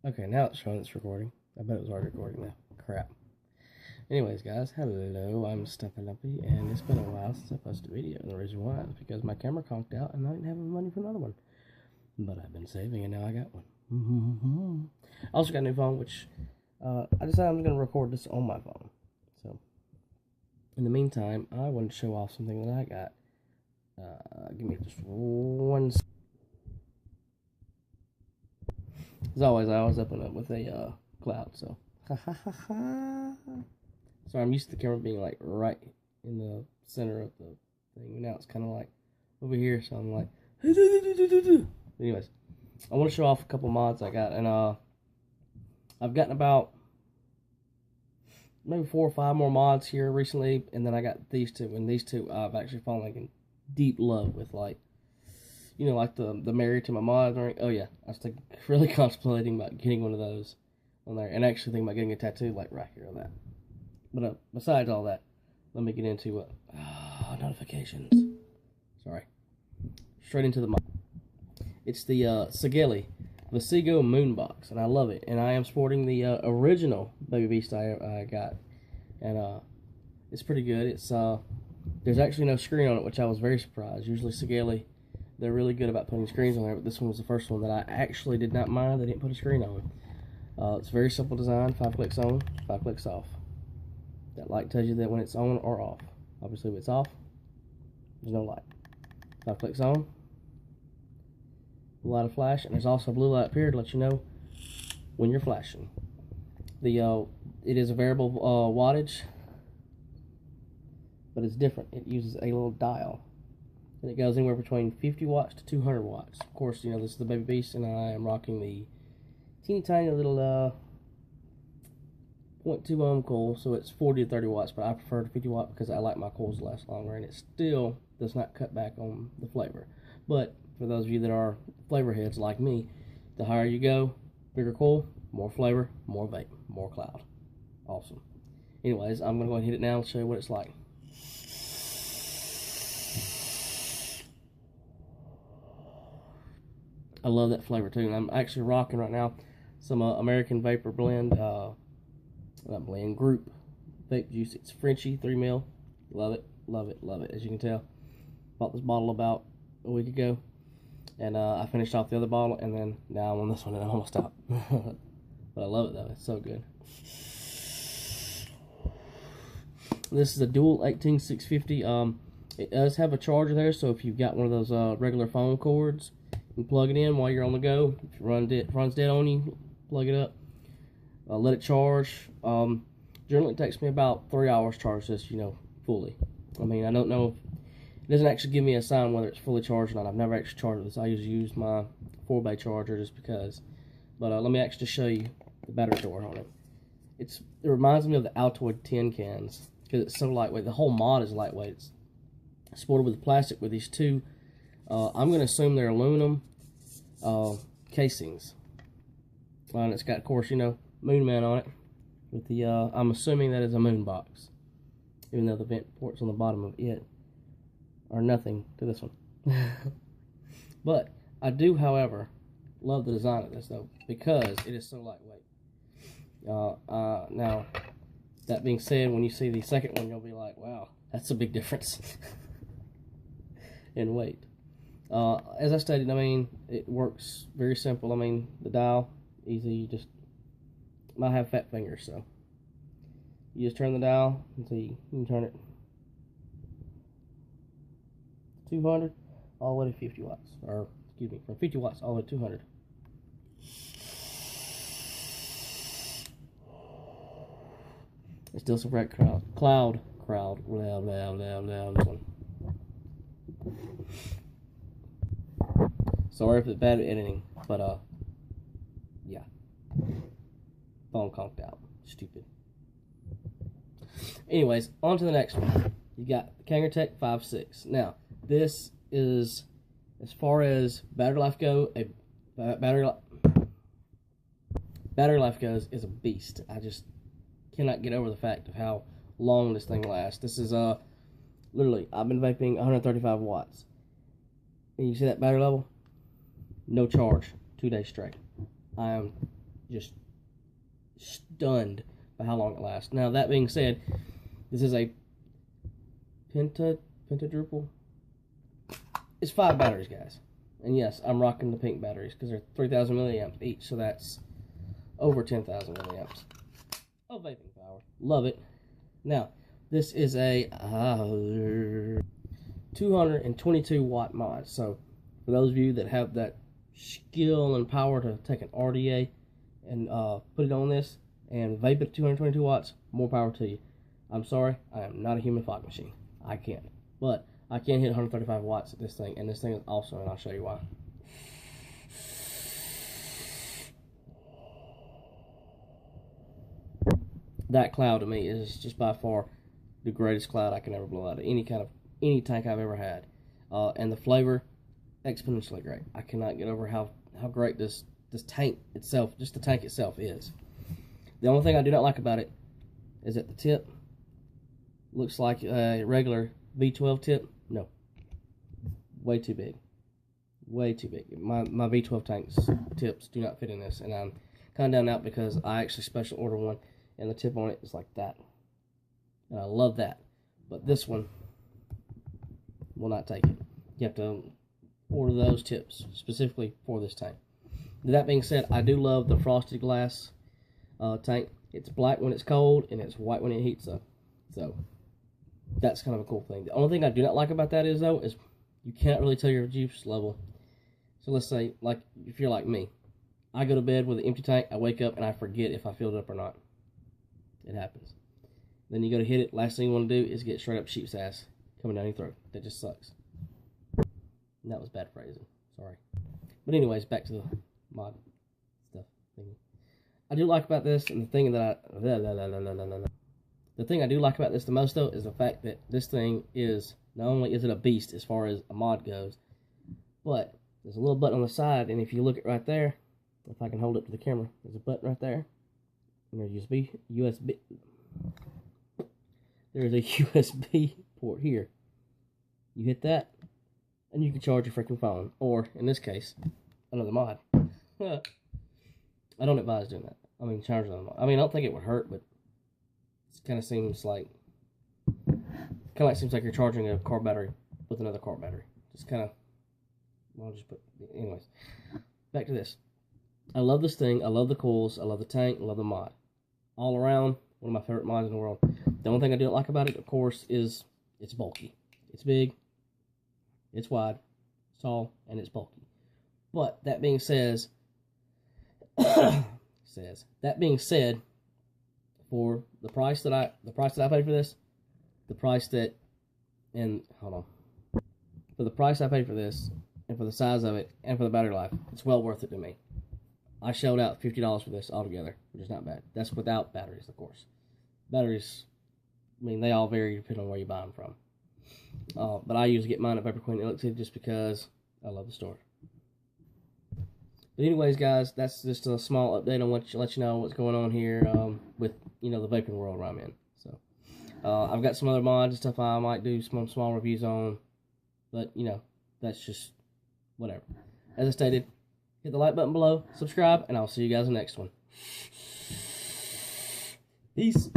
Okay, now it's showing it's recording. I bet it was already recording now. Crap. Anyways, guys, hello. I'm Stumpy Lumpy, and it's been a while since I posted a video. And the reason why is because my camera conked out and I didn't have money for another one. But I've been saving, and now I got one. I also got a new phone, which I decided I'm going to record this on my phone. So, in the meantime, I wanted to show off something that I got. Give me just one second. As always, I always open up with a cloud, so. So I'm used to the camera being like right in the center of the thing. Now it's kind of like over here, so I'm like. Anyways, I want to show off a couple mods I got, and I've gotten about maybe 4 or 5 more mods here recently, and then I got these two, and these two I've actually fallen like in deep love with, like, you know, like the married to my mod ring. Oh yeah, I was really contemplating about getting one of those on there, and actually thinking about getting a tattoo like right here on that. But besides all that, let me get into notifications. Sorry, straight into the mod. It's the Sigeli Vasigo Moonbox, and I love it. And I am sporting the original Baby Beast I got, and it's pretty good. It's there's actually no screen on it, which I was very surprised. Usually Sigeli, they're really good about putting screens on there, but this one was the first one that I actually did not mind. They didn't put a screen on. It's a very simple design. 5 clicks on, 5 clicks off. That light tells you that when it's on or off. Obviously, if it's off, there's no light. 5 clicks on, blue light of flash, and there's also a blue light up here to let you know when you're flashing. It is a variable wattage, but it's different. It uses a little dial, and it goes anywhere between 50 watts to 200 watts. Of course, you know, this is the Baby Beast, and I am rocking the teeny tiny little 0.2 ohm coil, so it's 40 to 30 watts, but I prefer the 50 watt because I like my coils to last longer, and it still does not cut back on the flavor. But for those of you that are flavor heads like me, the higher you go, bigger coil, more flavor, more vape, more cloud. Awesome. Anyways, I'm going to go ahead and hit it now and show you what it's like. I love that flavor too, and I'm actually rocking right now some American Vapor Blend, not blend, group vape juice. It's Frenchy, 3 mil. Love it, love it, love it. As you can tell, bought this bottle about a week ago, and I finished off the other bottle, and then now I'm on this one, and I'm almost out. But I love it though; it's so good. This is a dual 18650. It does have a charger there, so if you've got one of those regular phone cords, you plug it in while you're on the go. If it runs dead on you, plug it up. Let it charge. Generally, it takes me about 3 hours to charge this, you know, fully. I mean, I don't know if it doesn't actually give me a sign whether it's fully charged or not. I've never actually charged this. I usually use my 4-bay charger just because. But let me actually show you the battery door on it. It reminds me of the Altoid tin cans because it's so lightweight. The whole mod is lightweight. It's sported with plastic with these two. I'm going to assume they're aluminum casings. And it's got, of course, you know, Moon Man on it. With the, I'm assuming that is a moon box. Even though the vent ports on the bottom of it are nothing to this one. But I do, however, love the design of this, though, because it is so lightweight. Now, that being said, when you see the second one, you'll be like, wow, that's a big difference in weight. As I stated, I mean, it works very simple. I mean, the dial, easy. You just might have fat fingers, so you just turn the dial until you can turn it 200 all the way to 50 watts, or excuse me, from 50 watts all the way to 200. It's still some red cloud, loud, this one. Sorry if it's bad editing, but yeah. Phone conked out. Stupid. Anyways, on to the next one. You got the Kangertech 5.6. Now, this is, as far as battery life goes, battery life goes, is a beast. I just cannot get over the fact of how long this thing lasts. This is literally, I've been vaping 135 watts. And you see that battery level? No charge, 2 days straight. I am just stunned by how long it lasts. Now, that being said, this is a pentadruple. It's 5 batteries, guys. And yes, I'm rocking the pink batteries because they're 3,000 milliamps each, so that's over 10,000 milliamps of vaping power. Love it. Now, this is a 222 watt mod. So, for those of you that have that skill and power to take an RDA and put it on this and vape it at 222 watts, more power to you. I'm sorry, I am not a human fog machine. I can't. But I can hit 135 watts at this thing, and this thing is awesome, and I'll show you why. That cloud to me is just by far the greatest cloud I can ever blow out of any tank I've ever had. And the flavor, exponentially great. I cannot get over how great this tank itself, just the tank itself, is. The only thing I do not like about it is that the tip looks like a regular V12 tip. No, way too big, way too big. My V12 tanks tips do not fit in this, and I'm kind of down out because I actually special order one, and the tip on it is like that, and I love that. But this one will not take it. You have to order those tips specifically for this tank. That being said, I do love the frosted glass tank. It's black when it's cold, and it's white when it heats up. So that's kind of a cool thing. The only thing I do not like about that is you can't really tell your juice level. So let's say, like, if you're like me, I go to bed with an empty tank, I wake up and I forget if I filled it up or not. It happens. Then you go to hit it, last thing you want to do is get straight up sheep's ass coming down your throat. That just sucks. And that was bad phrasing. Sorry. But anyways, back to the mod stuff. I do like about this, and the thing that the thing I do like about this the most, though, is the fact that this thing is, not only is it a beast as far as a mod goes, but there's a little button on the side, and if you look at right there, if I can hold it to the camera, there's a button right there, and there's USB. There's a USB port here. You hit that, and you can charge your freaking phone, or, in this case, another mod. I don't advise doing that. I mean, charge another mod. I mean, I don't think it would hurt, but it kind of seems like seems like you're charging a car battery with another car battery. Just kind of, well, just put, anyways, back to this. I love this thing. I love the coils. I love the tank. I love the mod. All around, one of my favorite mods in the world. The only thing I don't like about it, of course, is it's bulky. It's big, it's wide, it's tall, and it's bulky. But that being said, for the price that I paid for this, for the price I paid for this, and for the size of it, and for the battery life, it's well worth it to me. I shelled out $50 for this altogether, which is not bad. That's without batteries, of course. Batteries, I mean, they all vary depending on where you buy them from. But I usually get mine at Vapor Queen Elixir just because I love the store. But anyways, guys, that's just a small update on let you know what's going on here with, you know, the vaping world where I'm in. So I've got some other mods and stuff I might do some small reviews on, but you know, that's just whatever. As I stated, hit the like button below, subscribe, and I'll see you guys in the next one. Peace.